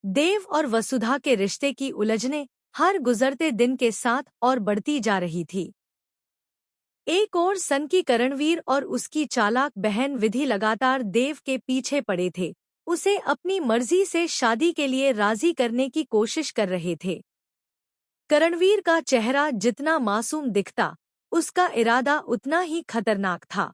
देव और वसुधा के रिश्ते की उलझनें हर गुजरते दिन के साथ और बढ़ती जा रही थी। एक ओर सन की करणवीर और उसकी चालाक बहन विधि लगातार देव के पीछे पड़े थे, उसे अपनी मर्जी से शादी के लिए राजी करने की कोशिश कर रहे थे। करणवीर का चेहरा जितना मासूम दिखता, उसका इरादा उतना ही खतरनाक था।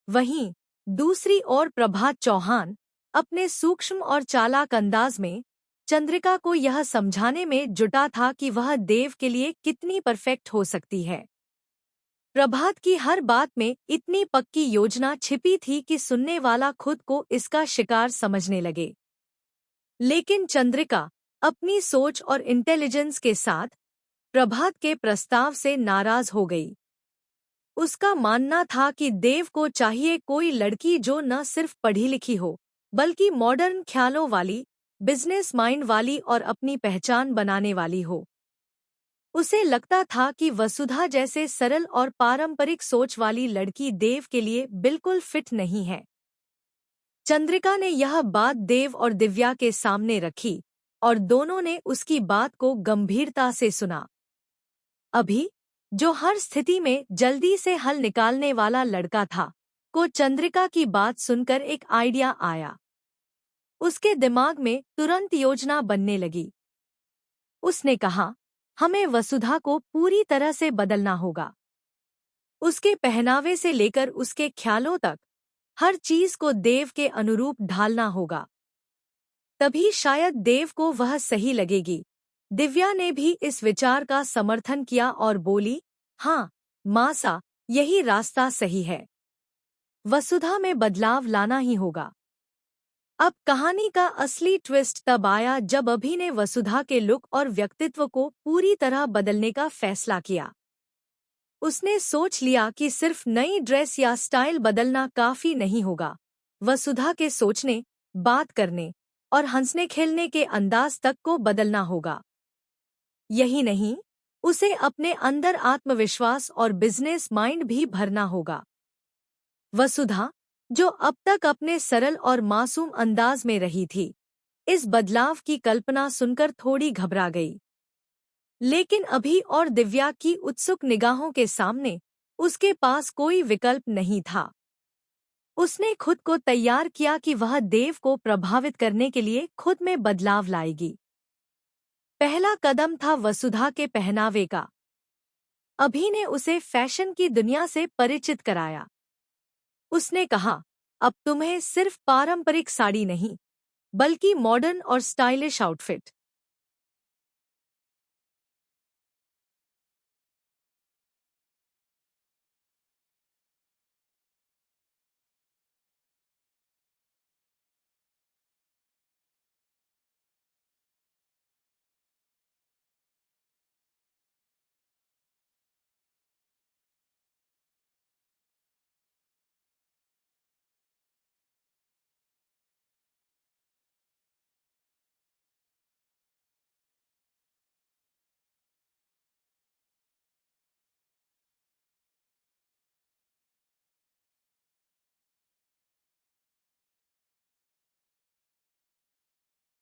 वहीं दूसरी ओर प्रभात चौहान अपने सूक्ष्म और चालाक अंदाज में चंद्रिका को यह समझाने में जुटा था कि वह देव के लिए कितनी परफेक्ट हो सकती है। प्रभात की हर बात में इतनी पक्की योजना छिपी थी कि सुनने वाला खुद को इसका शिकार समझने लगे। लेकिन चंद्रिका अपनी सोच और इंटेलिजेंस के साथ प्रभात के प्रस्ताव से नाराज हो गई। उसका मानना था कि देव को चाहिए कोई लड़की जो न सिर्फ पढ़ी लिखी हो, बल्कि मॉडर्न ख्यालों वाली, बिजनेस माइंड वाली और अपनी पहचान बनाने वाली हो। उसे लगता था कि वसुधा जैसे सरल और पारंपरिक सोच वाली लड़की देव के लिए बिल्कुल फिट नहीं है। चंद्रिका ने यह बात देव और दिव्या के सामने रखी और दोनों ने उसकी बात को गंभीरता से सुना। अभी, जो हर स्थिति में जल्दी से हल निकालने वाला लड़का था, को चंद्रिका की बात सुनकर एक आइडिया आया। उसके दिमाग में तुरंत योजना बनने लगी। उसने कहा, हमें वसुधा को पूरी तरह से बदलना होगा। उसके पहनावे से लेकर उसके ख्यालों तक हर चीज को देव के अनुरूप ढालना होगा। तभी शायद देव को वह सही लगेगी। दिव्या ने भी इस विचार का समर्थन किया और बोली, हाँ मासा, यही रास्ता सही है। वसुधा में बदलाव लाना ही होगा। अब कहानी का असली ट्विस्ट तब आया जब अभि ने वसुधा के लुक और व्यक्तित्व को पूरी तरह बदलने का फैसला किया। उसने सोच लिया कि सिर्फ नई ड्रेस या स्टाइल बदलना काफी नहीं होगा। वसुधा के सोचने, बात करने और हंसने खेलने के अंदाज तक को बदलना होगा। यही नहीं, उसे अपने अंदर आत्मविश्वास और बिजनेस माइंड भी भरना होगा। वसुधा, जो अब तक अपने सरल और मासूम अंदाज में रही थी, इस बदलाव की कल्पना सुनकर थोड़ी घबरा गई। लेकिन अभि और दिव्या की उत्सुक निगाहों के सामने उसके पास कोई विकल्प नहीं था। उसने खुद को तैयार किया कि वह देव को प्रभावित करने के लिए खुद में बदलाव लाएगी। पहला कदम था वसुधा के पहनावे का। अभि ने उसे फैशन की दुनिया से परिचित कराया। उसने कहा, अब तुम्हें सिर्फ पारंपरिक साड़ी नहीं, बल्कि मॉडर्न और स्टाइलिश आउटफिट